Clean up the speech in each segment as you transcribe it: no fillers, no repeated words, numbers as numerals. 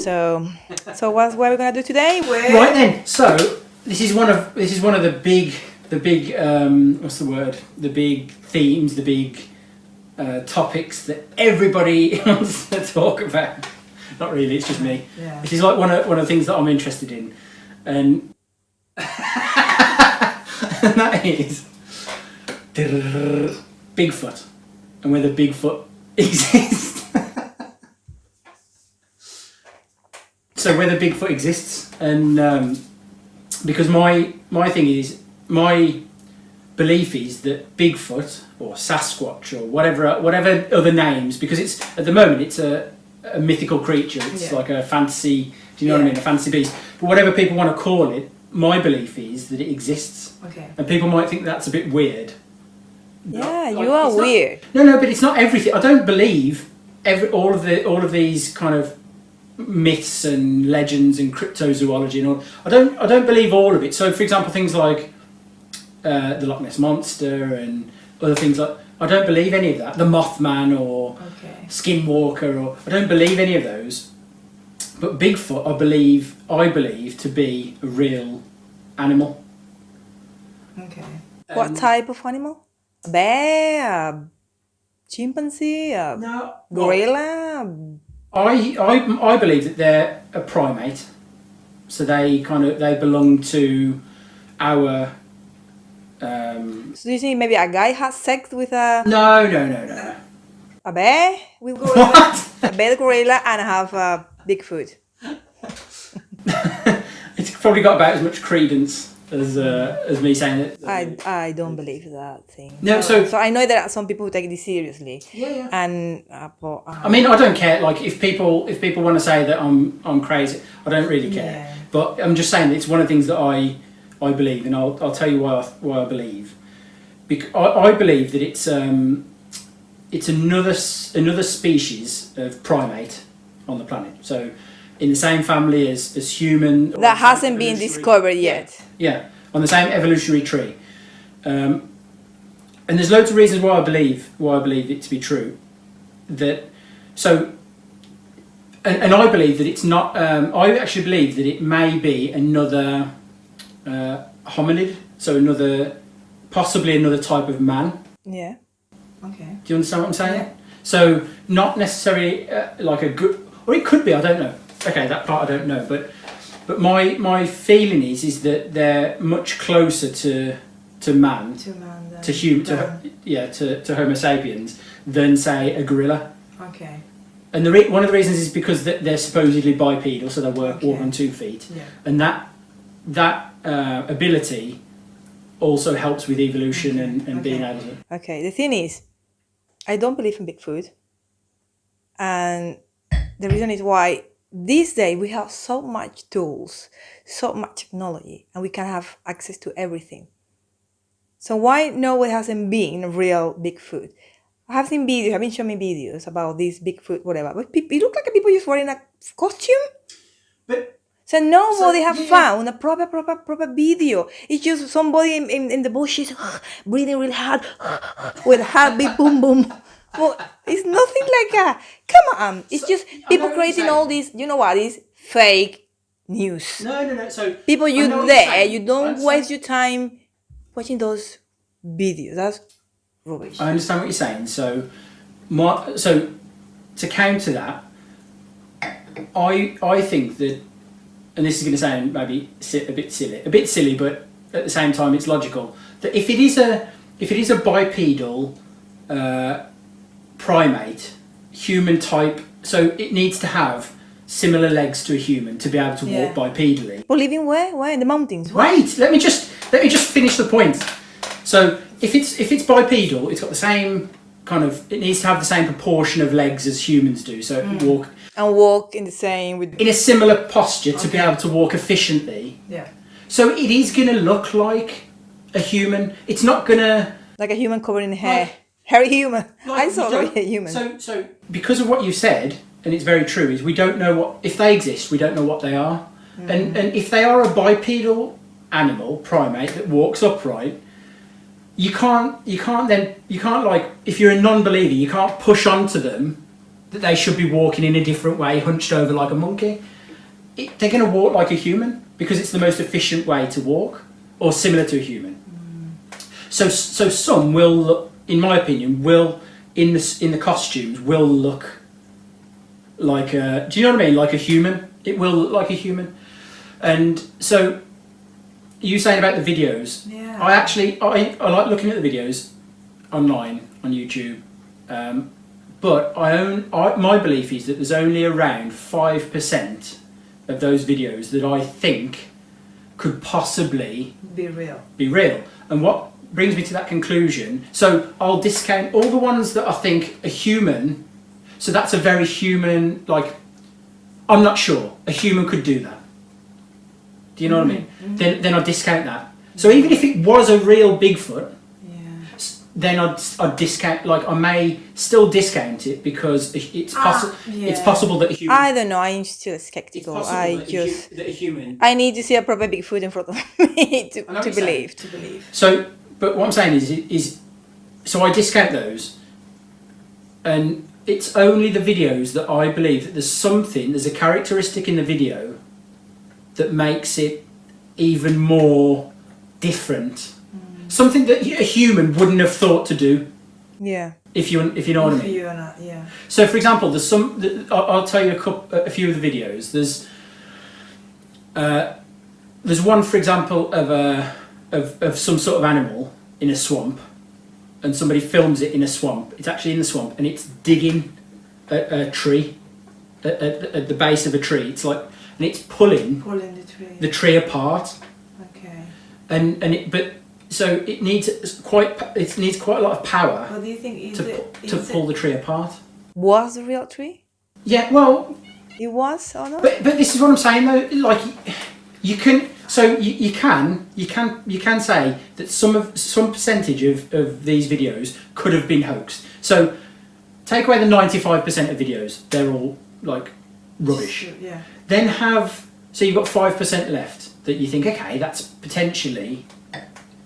So what are we gonna do today? Right then. So this is one of the big what's the word? The big themes, the big topics that everybody wants to talk about. Not really. It's just me. Yeah. This is like one of the things that I'm interested in, and and that is Bigfoot and whether Bigfoot exists. So whether Bigfoot exists, and because my belief is that Bigfoot or Sasquatch or whatever other names, because it's at the moment it's a mythical creature. It's like a fantasy. Do you know what I mean? A fantasy beast. But whatever people want to call it, my belief is that it exists. Okay. And people might think that's a bit weird. Yeah, you are weird. No, but it's not everything. I don't believe all of these kind of myths and legends and cryptozoology and all. I don't believe all of it. So, for example, things like the Loch Ness Monster and other things like, I don't believe any of that. The Mothman or Skinwalker, or I don't believe any of those. But Bigfoot, I believe to be a real animal. Okay. What type of animal? A bear? A chimpanzee? A gorilla? I believe that they're a primate, so they belong to our. So do you think maybe a guy has sex with a? No. A bear with gorilla? What? A bear gorilla and have a Bigfoot. It's probably got about as much credence as me saying that. I don't believe that thing. No, so I know there are some people who take this seriously. Yeah. And I mean, I don't care. Like if people want to say that I'm crazy, I don't really care. Yeah. But I'm just saying that it's one of the things that I believe, and I'll tell you why I believe. Because I believe that it's another species of primate on the planet. So in the same family as human. That hasn't been discovered yet. Yeah, on the same evolutionary tree. And there's loads of reasons why I believe it to be true. And I believe that it's not. I actually believe that it may be another hominid, so possibly another type of man. Yeah. Okay. Do you understand what I'm saying? Yeah. So not necessarily like a good, or it could be. I don't know. Okay, that part I don't know, but my feeling is that they're much closer to man, to human, to Homo sapiens than say a gorilla. Okay. And one of the reasons is because they're supposedly bipedal, so they walk on 2 feet, and that ability also helps with evolution and being able to. Okay, the thing is, I don't believe in Bigfoot, and the reason is why these days we have so much tools, so much technology, and we can have access to everything. So why no it hasn't been a real Bigfoot? I have seen videos, have been showing me videos about this Bigfoot, whatever. But it look like people just wearing a costume. But so nobody have found a proper video. It's just somebody in the bushes breathing really hard with a heart big boom boom. Well, it's nothing like that. Come on, it's just people creating all these. You know what is fake news? No. So people, you don't waste your time watching those videos. That's rubbish. I understand what you're saying. So to counter that, I think that, and this is going to sound maybe a bit silly, but at the same time it's logical, that if it is a bipedal primate, human type, so it needs to have similar legs to a human to be able to walk bipedally. But living where? Where? In the mountains? Wait, let me just finish the point. So if it's bipedal, it's got the same kind of, it needs to have the same proportion of legs as humans do. So walk in the same in a similar posture to be able to walk efficiently. Yeah. So it is going to look like a human. It's not going to like a human covered in hair. Hairy human. I saw a human. So because of what you said, and it's very true, is we don't know if they exist. We don't know what they are, and if they are a bipedal animal, primate that walks upright, you can't like, if you're a non-believer, you can't push onto them that they should be walking in a different way, hunched over like a monkey. They're going to walk like a human because it's the most efficient way to walk, or similar to a human. So some will look, in my opinion, will in the costumes will look like a. Do you know what I mean? Like a human. It will look like a human. And so, you saying about the videos? Yeah. I like looking at the videos online on YouTube, but my belief is that there's only around 5% of those videos that I think could possibly Be real. be real. And what brings me to that conclusion, so I'll discount all the ones that I think are human, so that's a very human, like, I'm not sure a human could do that. Do you know what I mean? Mm-hmm. Then I discount that. So even if it was a real Bigfoot, Yeah. then I'd discount, like I may still discount it because it's possible. Yeah. It's possible that a human. I don't know. I'm still It's skeptical. possible I that just. that a human. I need to see a proper Bigfoot in front of me I know what to you're saying. believe. To believe. So, but what I'm saying is, so I discount those, and it's only the videos that I believe that there's a characteristic in the video that makes it even more different. Something that a human wouldn't have thought to do, Yeah. if you know what I mean. You're not, yeah. So, for example, there's some. I'll tell you a few of the videos. There's one, for example, of some sort of animal in a swamp, and somebody films it in a swamp. It's actually in the swamp, and it's digging a tree at the base of a tree. It's like, and it's pulling Pulling the tree. Apart, Okay. but so it needs quite a lot of power What do you think? to pull the tree apart. Was the real tree? Yeah, well, It was or not? but this is what I'm saying though. Like, you can you can say that some percentage of these videos could have been hoaxed. So take away the 95% of videos; they're all like rubbish. Yeah. Then so you've got 5% left that you think, okay, that's potentially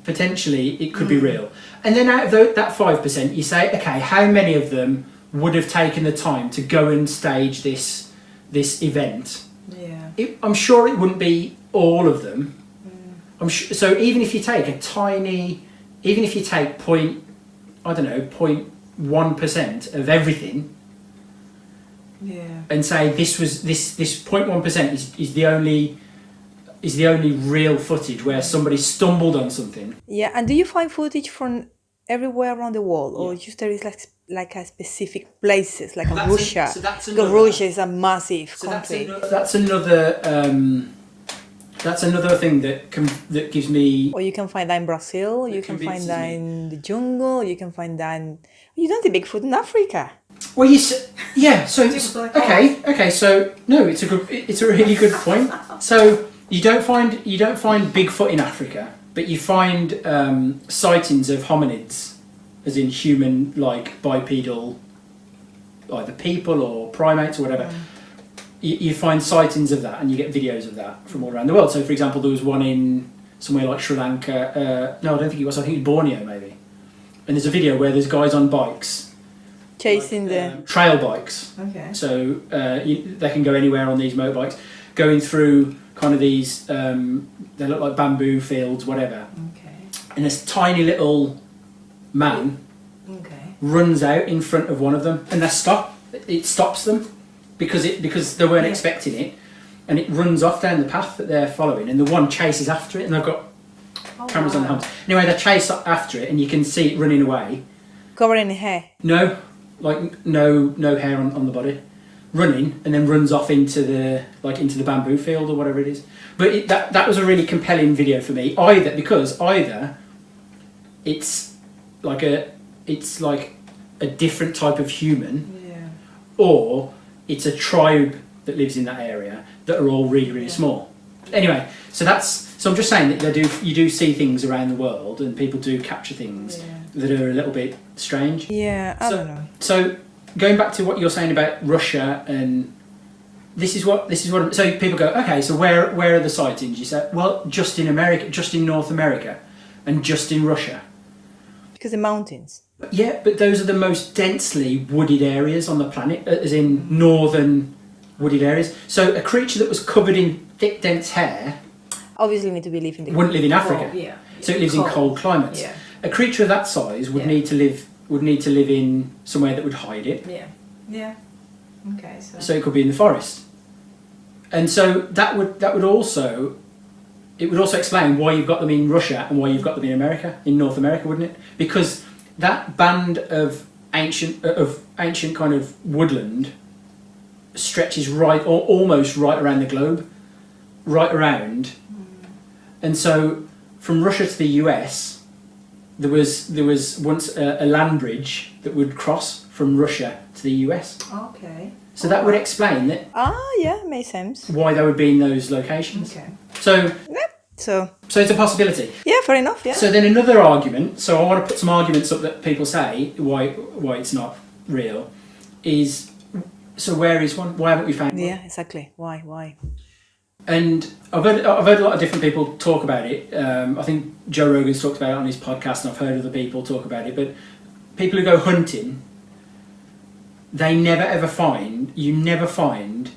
it could be real. And then out of that 5%, you say, okay, how many of them would have taken the time to go and stage this event? Yeah. I'm sure it wouldn't be all of them. I'm sure, so even if you take point, I don't know, 0.1% of everything, Yeah. and say this 0.1% is the only real footage where somebody stumbled on something. Yeah. And do you find footage from everywhere around the world, or Yeah. just there is like a specific places, like That's Russia? so that's Because another, Russia is a massive so country. that's another thing that gives me. Or you can find that in Brazil. You can find convinces that me. in the jungle. You can find that in. You don't see Bigfoot in Africa. Well, yeah. So Just like okay. So no, it's a really good point. So you don't find Bigfoot in Africa, but you find sightings of hominids, as in human, like bipedal, either people or primates or whatever. You find sightings of that, and you get videos of that from all around the world. So, for example, there was one in somewhere like Sri Lanka. No, I don't think it was. I think it was Borneo, maybe. And there's a video where there's guys on bikes, Chasing trail bikes. Okay. So they can go anywhere on these motorbikes, going through kind of these. They look like bamboo fields, whatever. Okay. And this tiny little man Okay. runs out in front of one of them, and it stops them because they weren't expecting it, and it runs off down the path that they're following, and the one chases after it, and they've got cameras on the helmets. Anyway, they chase after it, and you can see it running away. Covering the hair. No hair on the body, running, and then runs off into the bamboo field or whatever it is. But that was a really compelling video for me. Either it's like a different type of human, Yeah. or it's a tribe that lives in that area that are all really, really small. Anyway, so I'm just saying that you do see things around the world, and people do capture things that are a little bit strange. Yeah. I don't know. So going back to what you're saying about Russia, and this is what so people go, okay, so where are the sightings? You say, well, just in America, just in North America, and just in Russia. Because the mountains. Yeah, but those are the most densely wooded areas on the planet, as in northern wooded areas. So a creature that was covered in thick, dense hair Obviously, need to be living. wouldn't live in Africa. Cold, yeah. So it lives in cold climates. Yeah. A creature of that size would Yeah. need to live in somewhere that would hide it. Yeah. Yeah. Okay. So it could be in the forest. And so that would also explain why you've got them in Russia and why you've got them in America, in North America, wouldn't it? Because that band of ancient kind of woodland stretches right or almost right around the globe, right around. And so from Russia to the US, there was once a land bridge that would cross from Russia to the US. Okay. So that would explain that Yeah, makes sense. why they would be in those locations. Okay. So So it's a possibility. yeah, fair enough. Yeah. So then another argument, so I want to put some arguments up that people say why it's not real, is, so where is one? Why haven't we found one? Yeah, exactly. Why? And I've heard a lot of different people talk about it. I think Joe Rogan's talked about it on his podcast, and I've heard other people talk about it. But people who go hunting, you never find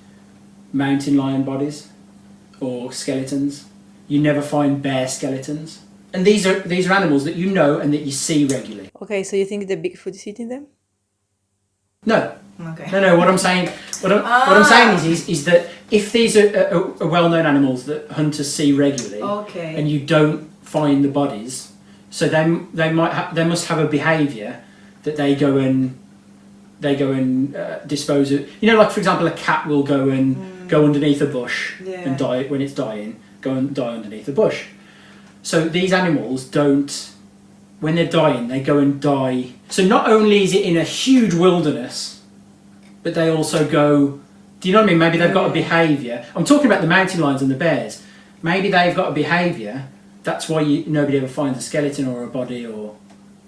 mountain lion bodies or skeletons. You never find bear skeletons. And these are animals that you know and that you see regularly. Okay, so you think the Bigfoot is eating them? No. Okay. No. What I'm saying is that if these are well-known animals that hunters see regularly, Okay. and you don't find the bodies, so they must have a behaviour that they go and dispose of. You know, like for example, a cat will go underneath a bush and die when it's dying. Go and die underneath a bush. So these animals don't. When they're dying, they go and die. So not only is it in a huge wilderness, but they also go. Do you know what I mean? Maybe they've got a behaviour. I'm talking about the mountain lions and the bears. Maybe they've got a behaviour. That's why nobody ever finds a skeleton or a body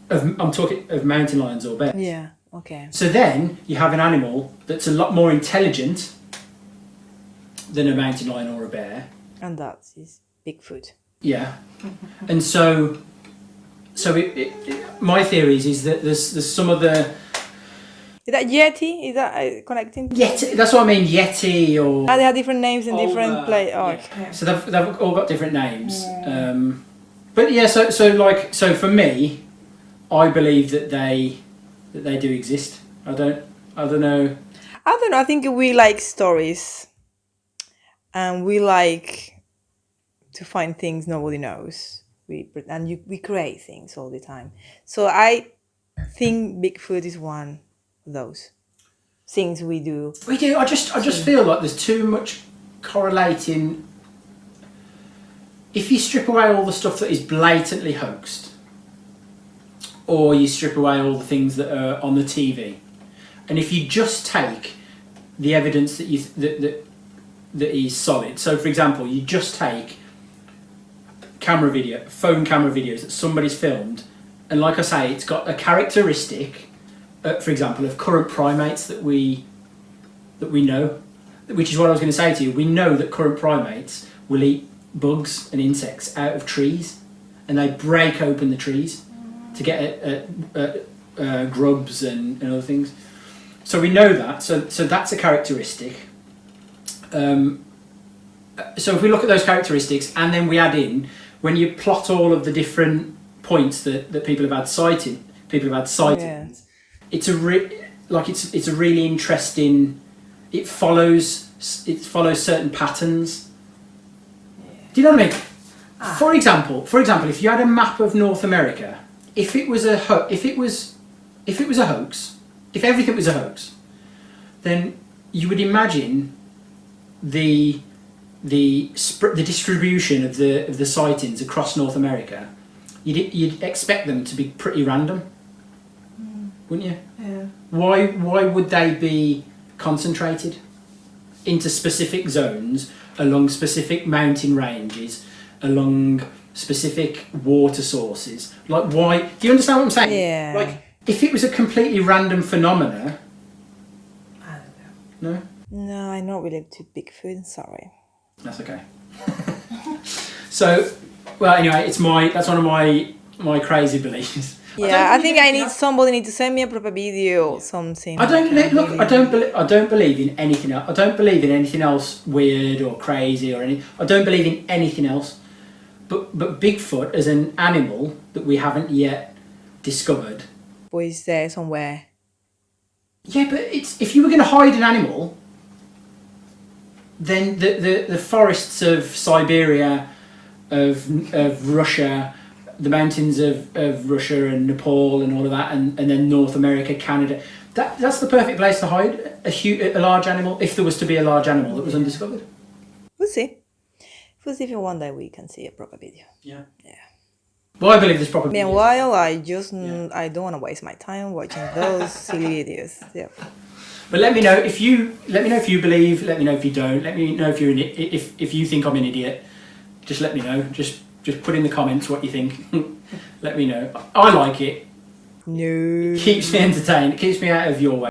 I'm talking of mountain lions or bears. Yeah. Okay. So then you have an animal that's a lot more intelligent than a mountain lion or a bear. And that is Bigfoot. Yeah. And so my theory is that there's some of the Is that Yeti? Is that connecting? Yeti. That's what I mean. Yeti or They have different names in different places. Oh, yeah. okay. So they've all got different names. But yeah. So for me, I believe that they do exist. I don't know. I don't know. I think we like stories, and we like to find things nobody knows. We create things all the time. So I think Bigfoot is one of those things we do. We do. I just feel like there's too much correlating. If you strip away all the stuff that is blatantly hoaxed, or you strip away all the things that are on the TV, and if you just take the evidence that is solid. So, for example, you just take phone camera videos that somebody's filmed, and like I say, it's got a characteristic, for example, of current primates that we know, which is what I was going to say to you. We know that current primates will eat bugs and insects out of trees, and they break open the trees to get at grubs and other things. So we know that. So that's a characteristic. So if we look at those characteristics, and then we add in, when you plot all of the different points that people have had sightings, Yeah. it's a really interesting. It follows certain patterns. Do you know what I mean? For example, if you had a map of North America, if everything was a hoax, then you would imagine the distribution of the sightings across North America. You'd expect them to be pretty random, wouldn't you? Yeah. Why would they be concentrated into specific zones, along specific mountain ranges, along specific water sources? Like, why? Do you understand what I'm saying? Yeah. Like, if it was a completely random phenomena, I don't know. no, No, I'm not related to Bigfoot. Sorry. that's okay. So, well, anyway, that's one of my crazy beliefs. Yeah, I think I need somebody need to send me a proper video or something. I don't believe in anything else. I don't believe in anything else weird or crazy or any. I don't believe in anything else. But Bigfoot as an animal that we haven't yet discovered. Or is there somewhere? Yeah, but it's if you were going to hide an animal, then the forests of Siberia, of Russia, the mountains of Russia and Nepal and all of that, and then North America, Canada, that's the perfect place to hide a large animal, if there was to be a large animal that was undiscovered. We'll see. We'll see if one day we can see a proper video. Yeah. Yeah. Well, I believe there's probably. Meanwhile, I don't want to waste my time watching those silly videos. Yeah. But let me know if you believe. Let me know if you don't. Let me know if you're if you think I'm an idiot. Just let me know. Just put in the comments what you think. Let me know. I like it. No. It keeps me entertained. It keeps me out of your way.